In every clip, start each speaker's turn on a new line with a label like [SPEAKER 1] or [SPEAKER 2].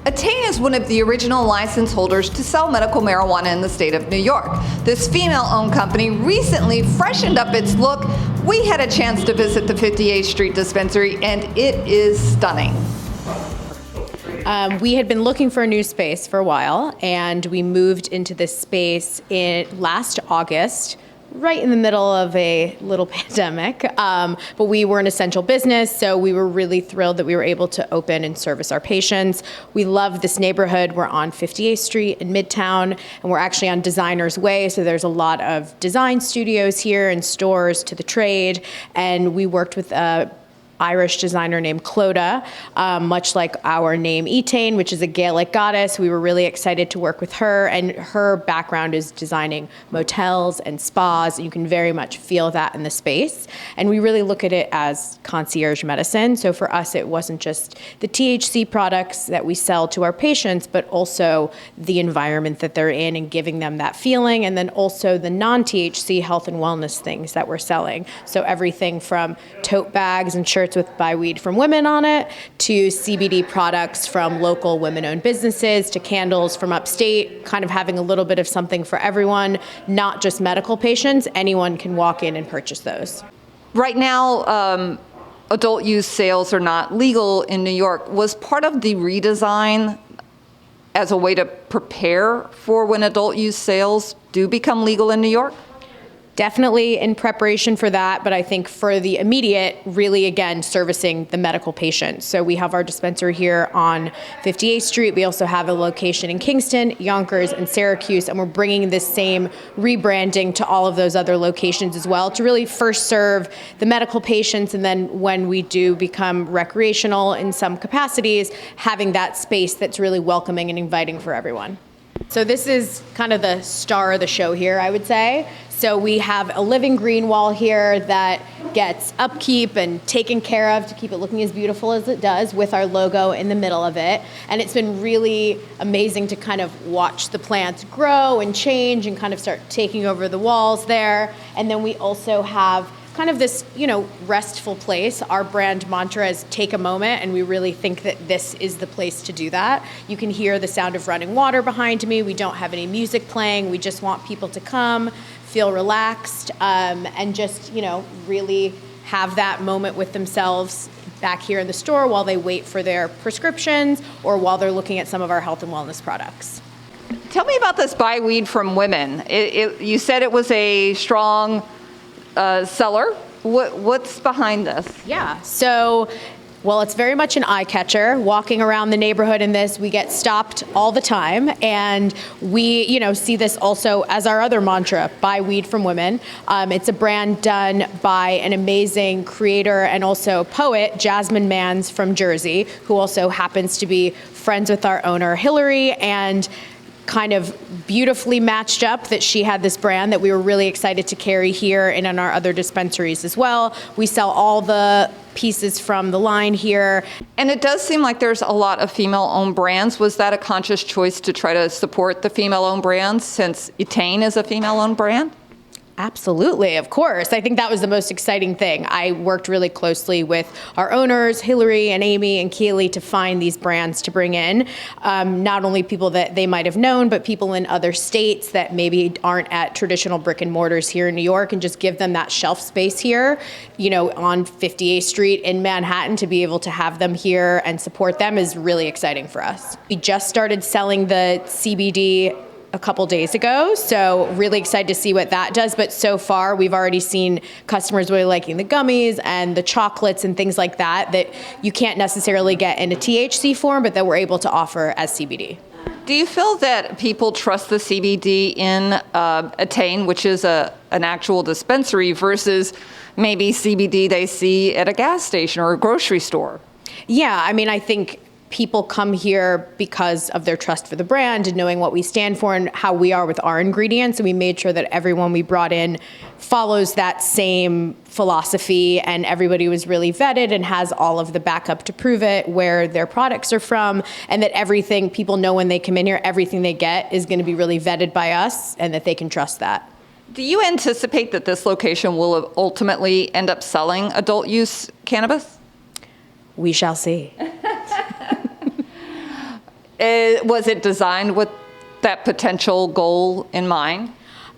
[SPEAKER 1] Etain is one of the original license holders to sell medical marijuana in the state of New York. This female-owned company recently freshened up its look. We had a chance to visit the 58th Street dispensary, and it is stunning.
[SPEAKER 2] We had been looking for a new space for a while, and we moved into this space in last August, right in the middle of a little pandemic, but we were an essential business, so we were really thrilled that we were able to open and service our patients. We love this neighborhood. We're on 58th Street in Midtown, and we're actually on Designer's Way, so there's a lot of design studios here and stores to the trade, and we worked with Irish designer named Clodagh, much like our name Etain, which is a Gaelic goddess. We were really excited to work with her, and her background is designing motels and spas. You can very much feel that in the space. And we really look at it as concierge medicine. So for us, it wasn't just the THC products that we sell to our patients, but also the environment that they're in and giving them that feeling, and then also the non-THC health and wellness things that we're selling. So everything from tote bags and shirts with Buy Weed from Women on it, to CBD products from local women-owned businesses, to candles from upstate, kind of having a little bit of something for everyone, not just medical patients. Anyone can walk in and purchase those.
[SPEAKER 1] Right now, adult use sales are not legal in New York. Was part of the redesign as a way to prepare for when adult use sales do become legal in New York?
[SPEAKER 2] Definitely in preparation for that, but I think for the immediate, really, again, servicing the medical patient. So we have our dispensary here on 58th Street. We also have a location in Kingston, Yonkers, and Syracuse, and we're bringing this same rebranding to all of those other locations as well to really first serve the medical patients, and then when we do become recreational in some capacities, having that space that's really welcoming and inviting for everyone. So this is kind of the star of the show here, I would say. So we have a living green wall here that gets upkeep and taken care of to keep it looking as beautiful as it does, with our logo in the middle of it. And it's been really amazing to kind of watch the plants grow and change and kind of start taking over the walls there. And then we also have kind of this, restful place. Our brand mantra is take a moment, and we really think that this is the place to do that. You can hear the sound of running water behind me. We don't have any music playing. We just want people to come, feel relaxed, and just, really have that moment with themselves back here in the store while they wait for their prescriptions or while they're looking at some of our health and wellness products.
[SPEAKER 1] Tell me about this Buy Weed from Women. You said it was a strong seller. What's behind this?
[SPEAKER 2] Yeah, so, well, it's very much an eye catcher. Walking around the neighborhood in this, we get stopped all the time, and we, see this also as our other mantra, Buy Weed from Women. It's a brand done by an amazing creator and also poet, Jasmine Mans from Jersey, who also happens to be friends with our owner, Hillary, and kind of beautifully matched up that she had this brand that we were really excited to carry here and in our other dispensaries as well. We sell all the pieces from the line here.
[SPEAKER 1] And it does seem like there's a lot of female-owned brands. Was that a conscious choice to try to support the female-owned brands, since Etain is a female-owned brand?
[SPEAKER 2] Absolutely, of course. I think that was the most exciting thing. I worked really closely with our owners, Hillary and Amy and Keely, to find these brands to bring in. Not only people that they might have known, but people in other states that maybe aren't at traditional brick and mortars here in New York, and just give them that shelf space here, on 58th Street in Manhattan. To be able to have them here and support them is really exciting for us. We just started selling the CBD a couple days ago, so really excited to see what that does. But so far, we've already seen customers really liking the gummies and the chocolates and things like that you can't necessarily get in a THC form, but that we're able to offer as CBD.
[SPEAKER 1] Do you feel that people trust the CBD in Etain, which is an actual dispensary, versus maybe CBD they see at a gas station or a grocery store?
[SPEAKER 2] Yeah, I think people come here because of their trust for the brand and knowing what we stand for and how we are with our ingredients. And we made sure that everyone we brought in follows that same philosophy, and everybody was really vetted and has all of the backup to prove it, where their products are from, and that everything people know when they come in here, everything they get is going to be really vetted by us, and that they can trust that.
[SPEAKER 1] Do you anticipate that this location will ultimately end up selling adult use cannabis?
[SPEAKER 2] We shall see.
[SPEAKER 1] Was it designed with that potential goal in mind?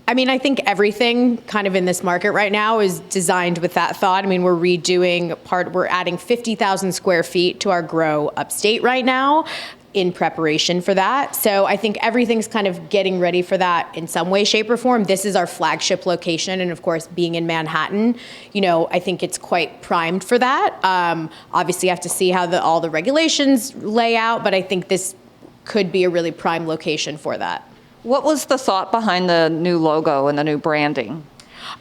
[SPEAKER 2] I mean, I think everything kind of in this market right now is designed with that thought. I mean, we're adding 50,000 square feet to our grow upstate right now in preparation for that. So I think everything's kind of getting ready for that in some way, shape, or form. This is our flagship location. And of course, being in Manhattan, I think it's quite primed for that. Obviously, you have to see how all the regulations lay out, but I think this could be a really prime location for that.
[SPEAKER 1] What was the thought behind the new logo and the new branding?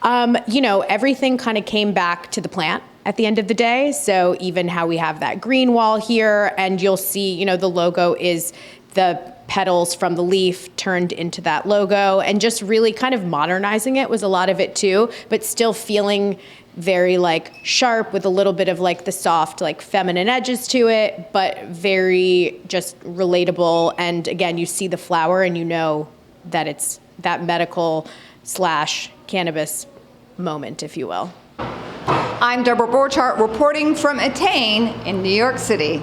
[SPEAKER 2] Everything kind of came back to the plant at the end of the day. So even how we have that green wall here, and you'll see, the logo is the petals from the leaf turned into that logo, and just really kind of modernizing it was a lot of it too, but still feeling very sharp with a little bit of the soft feminine edges to it, but very just relatable. And again, you see the flower and you know that it's that medical / cannabis moment, if you will.
[SPEAKER 1] I'm Deborah Borchardt reporting from Etain in New York City.